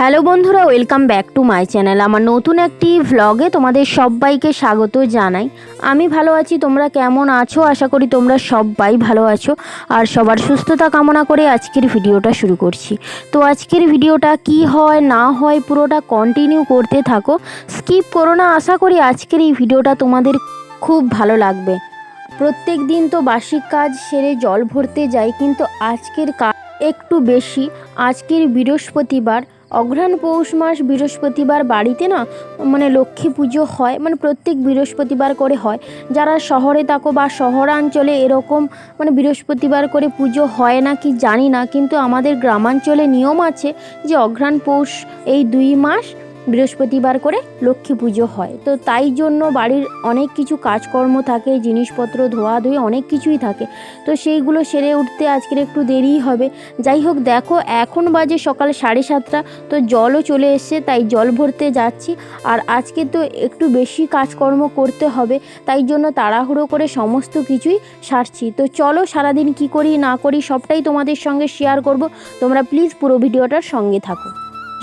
Hello বন্ধুরা, welcome back to my channel. আমার নতুন একটি ভ্লগে তোমাদের সবাইকে স্বাগত জানাই। আমি ভালো আছি, তোমরা কেমন আছো? আশা করি তোমরা সবাই ভালো আছো আর সবার সুস্থতা কামনা করে আজকের ভিডিওটা শুরু করছি। তো আজকের ভিডিওটা কি হয় না হয় পুরোটা কন্টিনিউ করতে থাকো, স্কিপ করো না। আশা করি আজকের এই ভিডিওটা তোমাদের খুব ভালো লাগবে। প্রত্যেক দিন তো বাসি কাজ সেরে জল ভরতে যাই, কিন্তু আজকের কাজ একটু বেশি। আজকের বৃহস্পতিবার, অঘ্রাণ পৌষ মাস বৃহস্পতিবার বাড়িতে না লক্ষ্মী পুজো হয়, প্রত্যেক বৃহস্পতিবার করে হয়। যারা শহরে থাকো বা শহরাঞ্চলে এরকম বৃহস্পতিবার করে পুজো হয় না কি জানি না, কিন্তু আমাদের গ্রামাঞ্চলে নিয়ম আছে যে অঘ্রাণ পৌষ এই 2 মাস বৃহস্পতিবার করে লক্ষ্মী পুজো হয়। তো তাই জন্য বাড়ির অনেক কিছু কাজকর্ম থাকে, জিনিসপত্র ধোয়াধুয়ি অনেক কিছুই থাকে। তো সেইগুলো সেরে উঠতে আজকের একটু দেরিই হবে। যাই হোক, দেখো এখন বাজে সকাল 7:30। তো জলও চলে এসছে, তাই জল ভরতে যাচ্ছি। আর আজকে তো একটু বেশি কাজকর্ম করতে হবে, তাই জন্য তাড়াহুড়ো করে সমস্ত কিছুই সারছি। তো চলো, সারাদিন কি করি না করি সবটাই তোমাদের সঙ্গে শেয়ার করব। তোমরা প্লিজ পুরো ভিডিওটার সঙ্গে থাকো।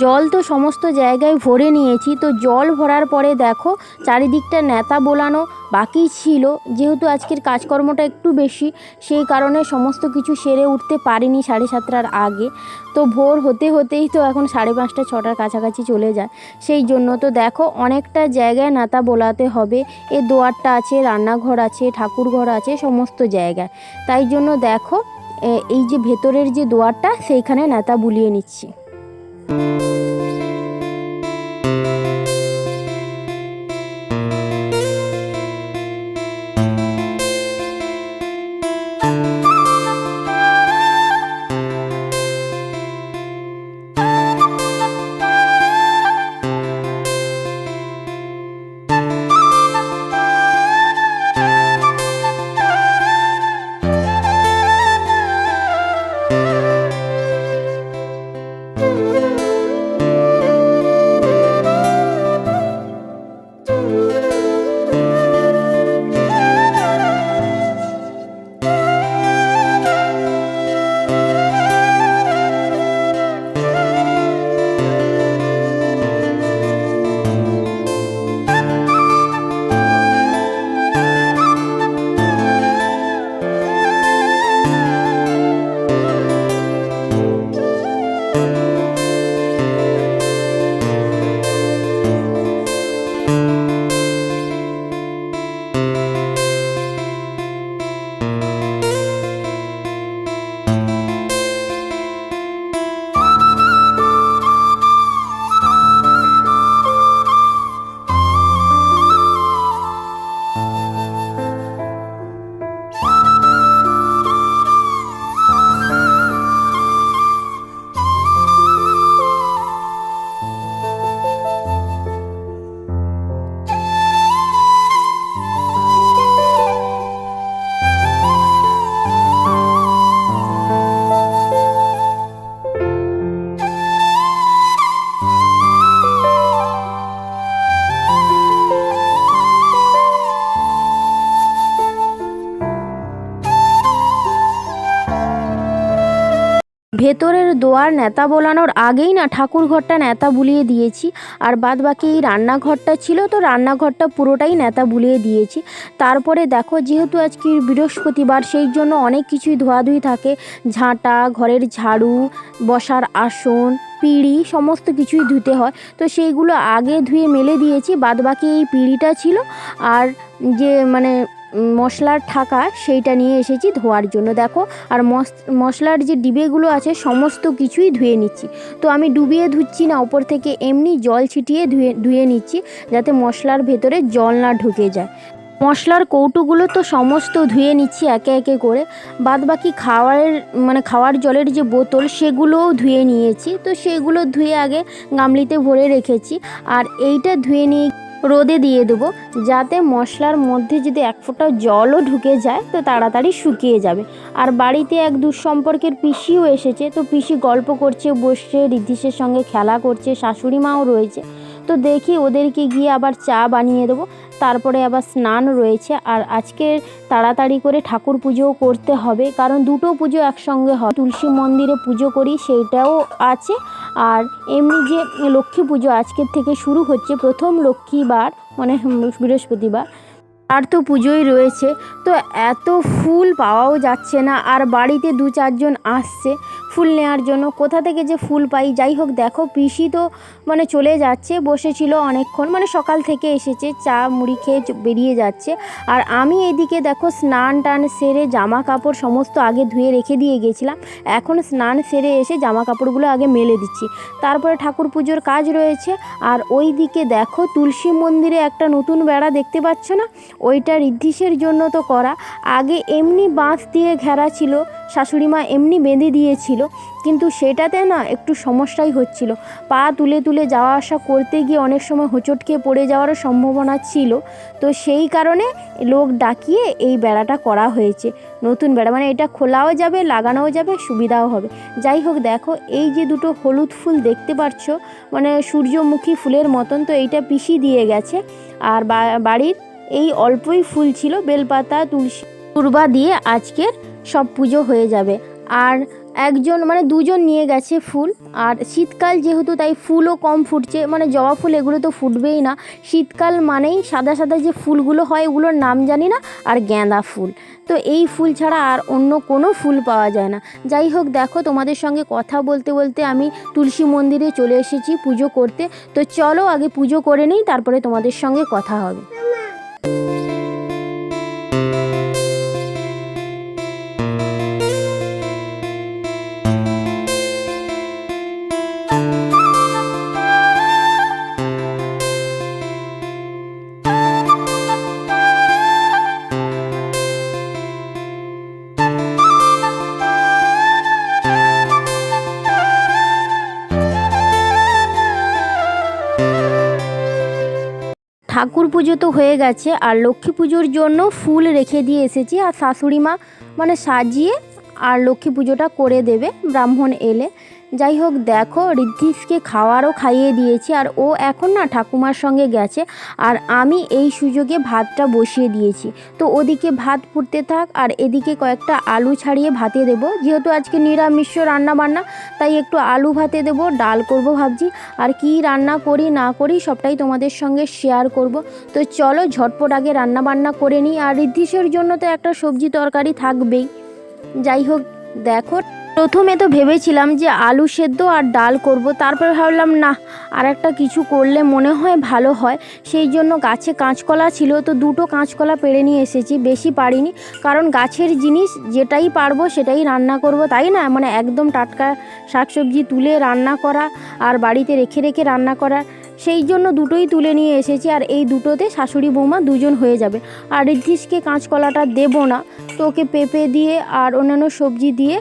জল তো সমস্ত জায়গায় ভরে নিয়েছি। তো জল ভরার পরে দেখো চারিদিকটা ন্যাতা বোলানো বাকি ছিল। যেহেতু আজকের কাজকর্মটা একটু বেশি, সেই কারণে সমস্ত কিছু সেরে উঠতে পারিনি 7:30টার আগে। তো ভোর হতে হতেই তো এখন 5:30 6টার কাছাকাছি চলে যায়। সেই জন্য তো দেখো অনেকটা জায়গায় ন্যাতা বোলাতে হবে। এ দোয়ারটা আছে, রান্নাঘর আছে, ঠাকুর ঘর আছে, সমস্ত জায়গায়। তাই জন্য দেখো এই যে ভেতরের যে দোয়ারটা সেইখানে ন্যাতা বুলিয়ে নিচ্ছি। ভেতরের দোয়ার ন্যাতা বোলানোর আগেই না ঠাকুর ঘরটা ন্যাতা বুলিয়ে দিয়েছি। আর বাদ বাকি এই রান্নাঘরটা ছিল, তো রান্নাঘরটা পুরোটাই ন্যাতা বুলিয়ে দিয়েছি। তারপরে দেখো যেহেতু আজকে বৃহস্পতিবার, সেই জন্য অনেক কিছুই ধোয়াধুয়ি থাকে। ঝাঁটা, ঘরের ঝাড়ু, বসার আসন, পিঁড়ি সমস্ত কিছুই ধুতে হয়। তো সেইগুলো আগে ধুয়ে মেলে দিয়েছি। বাদ বাকি এই পিঁড়িটা ছিল আর যে মশলার ঠাকা, সেইটা নিয়ে এসেছি ধোয়ার জন্য। দেখো, আর মশলার যে ডিবেগুলো আছে সমস্ত কিছুই ধুয়ে নিচ্ছি। তো আমি ডুবিয়ে ধুচ্ছি না, ওপর থেকে এমনি জল ছিটিয়ে ধুয়ে নিচ্ছি, যাতে মশলার ভেতরে জল না ঢুকে যায়। মশলার কৌটোগুলো তো সমস্ত ধুয়ে নিচ্ছি একে একে করে। বাদ বাকি খাওয়ার জলের যে বোতল সেগুলোও ধুয়ে নিয়েছি। তো সেগুলো ধুয়ে আগে গামলিতে ভরে রেখেছি। আর এইটা ধুয়ে নিয়ে রোদে দিয়ে দেবো, যাতে মশলার মধ্যে যদি এক ফোঁটা জলও ঢুকে যায় তো তাড়াতাড়ি শুকিয়ে যাবে। আর বাড়িতে এক দূর সম্পর্কের পিসিও এসেছে। তো পিসি গল্প করছে, বসছে, রিদ্ধিসের সঙ্গে খেলা করছে, শাশুড়ি মাও রয়েছে। তো দেখি ওদেরকে গিয়ে আবার চা বানিয়ে দেবো। তারপরে আবার স্নান রয়েছে। আর আজকে তাড়াতাড়ি করে ঠাকুর পুজোও করতে হবে, কারণ দুটো পুজো একসঙ্গে হয়। তুলসী মন্দিরে পুজো করি সেইটাও আছে, আর এমনি যে লক্ষ্মী পুজো আজকের থেকে শুরু হচ্ছে, প্রথম লক্ষ্মীবার মানে বৃহস্পতিবার, আর তো পুজোই রয়েছে। তো এত ফুল পাওয়াও যাচ্ছে না, আর বাড়িতে 2-4 জন আসছে ফুল নেওয়ার জন্য, কোথা থেকে যে ফুল পাই। যাই হোক, দেখো পিসি তো মানে চলে যাচ্ছে, বসেছিল অনেকক্ষণ, মানে সকাল থেকে এসেছে, চা মুড়ি খেয়ে বেরিয়ে যাচ্ছে। আর আমি এদিকে দেখো স্নান টান সেরে জামা কাপড় সমস্ত আগে ধুয়ে রেখে দিয়ে গেছিলাম, এখন স্নান সেরে এসে জামা কাপড়গুলো আগে মেলে দিচ্ছি, তারপরে ঠাকুর পুজোর কাজ রয়েছে। আর ওই দিকে দেখো তুলসী মন্দিরে একটা নতুন বেড়া দেখতে পাচ্ছ না, ওইটা ঋদ্ধিসের জন্য তো করা। আগে এমনি বাঁশ দিয়ে ঘেরা ছিল, শাশুড়ি মা এমনি বেঁধে দিয়েছিল, কিন্তু সেটাতে না একটু সমস্যাই হচ্ছিল, পা তুলে তুলে যাওয়া আসা করতে গিয়ে অনেক সময় হোঁচট খেয়ে পড়ে যাওয়ারও সম্ভাবনা ছিল। তো সেই কারণে লোক ডাকিয়ে এই বেড়াটা করা হয়েছে, নতুন বেড়া, মানে এটা খোলাও যাবে লাগানোও যাবে, সুবিধাও হবে। যাই হোক, দেখো এই যে দুটো হলুদ ফুল দেখতে পাচ্ছ, মানে সূর্যমুখী ফুলের মতন, তো এইটা পিসি দিয়ে গেছে। আর বাড়ির এই অল্পই ফুল ছিল, বেলপাতা তুলসী দূর্বা দিয়ে আজকের সব পুজো হয়ে যাবে। আর একজন মানে 2জন নিয়ে গেছে ফুল, আর শীতকাল যেহেতু তাই ফুলও কম ফুটছে, মানে জবা ফুল এগুলো তো ফুটবেই না, শীতকাল মানেই সাদা সাদা যে ফুলগুলো হয় ওগুলোর নাম জানি না, আর গাঁদা ফুল, তো এই ফুল ছাড়া আর অন্য কোনো ফুল পাওয়া যায় না। যাই হোক, দেখো তোমাদের সঙ্গে কথা বলতে বলতে আমি তুলসী মন্দিরে চলে এসেছি পুজো করতে। তো চলো আগে পুজো করে নিই, তারপরে তোমাদের সঙ্গে কথা হবে। ঠাকুর পুজো তো হয়ে গেছে, আর লক্ষ্মী পুজোর জন্য ফুল রেখে দিয়ে এসেছি, আর শাশুড়ি মা মানে সাজিয়ে আর লক্ষ্মী পুজোটা করে দেবে ব্রাহ্মণ এলে। যাই হোক, দেখো ঋদ্ধিসকে খাওয়ারও খাইয়ে দিয়েছি, আর ও এখন না ঠাকুমার সঙ্গে গেছে, আর আমি এই সুযোগে ভাতটা বসিয়ে দিয়েছি। তো ওদিকে ভাত ফুটতে থাক, আর এদিকে কয়েকটা আলু ছাড়িয়ে ভাতে দেবো, যেহেতু আজকে নিরামিষ রান্না বান্না, তাই একটু আলু ভাতে দেবো, ডাল করব ভাবছি, আর কি রান্না করি না করি সবটাই তোমাদের সঙ্গে শেয়ার করব। তো চলো ঝটপট আগে রান্না বান্না করে নিই, আর ঋদ্ধিসের জন্য তো একটা সবজি তরকারি থাকবেই। যাই হোক, দেখো প্রথমে তো ভেবেছিলাম যে আলু সেদ্ধ আর ডাল করব, তারপরে ভাবলাম না, আর একটা কিছু করলে মনে হয় ভালো হয়। সেই জন্য গাছে কাঁচকলা ছিল, তো 2টো কাঁচকলা পেড়ে নিয়ে এসেছি, বেশি পারিনি, কারণ গাছের জিনিস যেটাই পারবো সেটাই রান্না করব, তাই না, মানে একদম টাটকা শাকসবজি তুলে রান্না করা আর বাড়িতে রেখে রেখে রান্না করা, সেই জন্য 2টোই তুলে নিয়ে এসেছি। আর এই 2টোতে শাশুড়ি বৌমা 2জন হয়ে যাবে। আর ঋদ্ধিসকে কাঁচকলাটা দেবো না, তো ওকে পেঁপে দিয়ে আর অন্যান্য সবজি দিয়ে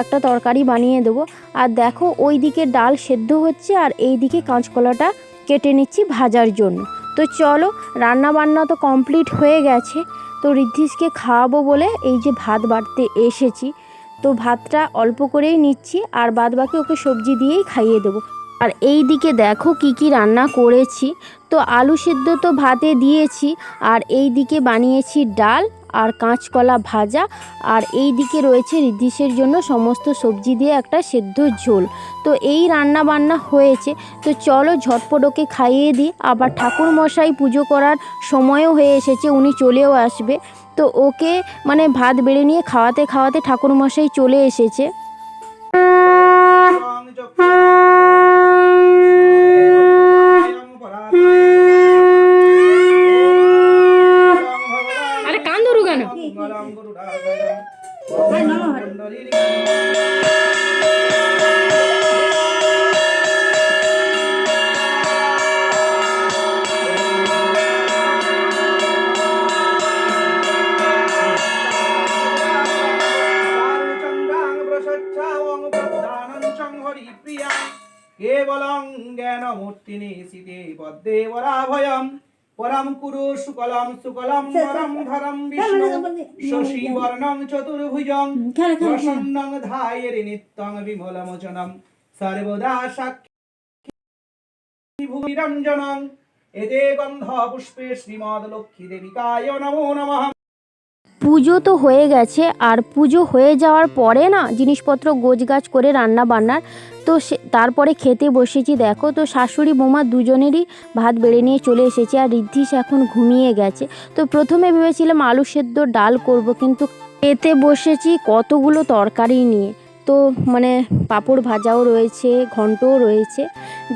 একটা তরকারি বানিয়ে দেবো। আর দেখো ওই দিকে ডাল সেদ্ধ হচ্ছে, আর এই দিকে কাঁচকলাটা কেটে নিচ্ছি ভাজার জন্য। তো চলো, রান্না বান্না তো কমপ্লিট হয়ে গেছে, তো ঋদ্ধিসকে খাওয়াবো বলে এই যে ভাত বাড়তে এসেছি, তো ভাতটা অল্প করেই নিচ্ছি, আর বাদবাকি ওকে সবজি দিয়েই খাইয়ে দেবো। আর এই দিকে দেখো কি কি রান্না করেছি, তো আলু সেদ্ধ তো ভাতে দিয়েছি, আর এই দিকে বানিয়েছি ডাল আর কাঁচকলা ভাজা, আর এই দিকে রয়েছে ঋদ্ধিসের জন্য সমস্ত সবজি দিয়ে একটা সেদ্ধ ঝোল। তো এই রান্না বান্না হয়েছে, তো চলো ঝটপট ওকে খাইয়ে দিই। আবার ঠাকুর মশাই পুজো করার সময়ও হয়ে এসেছে, উনি চলেও আসবে, তো ওকে মানে ভাত বেড়ে নিয়ে খাওয়াতে খাওয়াতে ঠাকুর মশাই চলে এসেছে। আরে কান ধরু কেন? केवलं ज्ञानमूर्तिनि सीते पद्मेवराभयं परं कुरु शुक्लं शुक्लं वरं धरं विष्णु शशिवर्णं चतुर्भुजं प्रसन्नं ध्यायेत् नित्यं विमलमोचनं सर्वदा साक्षी भूमिरञ्जनं এতে গন্ধ পুষ্পে শ্রীমদ লক্ষ্মী দেবিকায় নমো নমঃ। পুজো তো হয়ে গেছে, আর পুজো হয়ে যাওয়ার পরে না জিনিসপত্র গোছগাছ করে রান্না বান্নার তো তারপরে খেতে বসেছি। দেখো তো শাশুড়ি বৌমা দুজনেরই ভাত বেড়ে নিয়ে চলে এসেছে, আর ঋদ্ধিস এখন ঘুমিয়ে গেছে। তো প্রথমে ভেবেছিলাম আলু সেদ্ধ ডাল করব, কিন্তু খেতে বসেছি কতগুলো তরকারি নিয়ে। তো মানে পাঁপড় ভাজাও রয়েছে, ঘন্টও রয়েছে।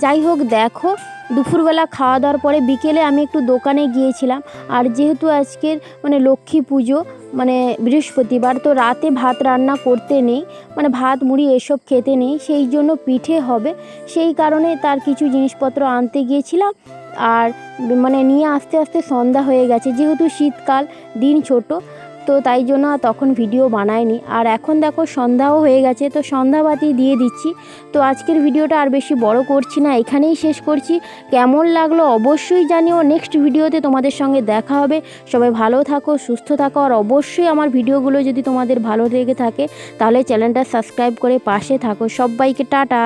যাই হোক, দেখো দুপুরবেলা খাওয়া দাওয়ার পরে বিকেলে আমি একটু দোকানে গিয়েছিলাম। আর যেহেতু আজকের মানে লক্ষ্মী পুজো, মানে বৃহস্পতিবার, তো রাতে ভাত রান্না করতে নেই, মানে ভাত মুড়ি এসব খেতে নেই, সেই জন্য পিঠে হবে। সেই কারণে তার কিছু জিনিসপত্র আনতে গিয়েছিলাম। আর মানে নিয়ে আস্তে আস্তে সন্ধ্যা হয়ে গেছে, যেহেতু শীতকাল, দিন ছোট, তো তাই জন্য তখন ভিডিও বানাইনি। আর এখন দেখো সন্ধ্যাও হয়ে গেছে, তো সন্ধ্যাবাতি দিয়ে দিচ্ছি। তো আজকের ভিডিওটা আর বেশি বড় করছি না, এখানেই শেষ করছি। কেমন লাগলো অবশ্যই জানিও। নেক্সট ভিডিওতে তোমাদের সঙ্গে দেখা হবে। সবাই ভালো থাকো, সুস্থ থাকো, আর অবশ্যই আমার ভিডিওগুলো যদি তোমাদের ভালো লেগে থাকে তাহলে চ্যানেলটা সাবস্ক্রাইব করে পাশে থাকো। সবাইকে টাটা।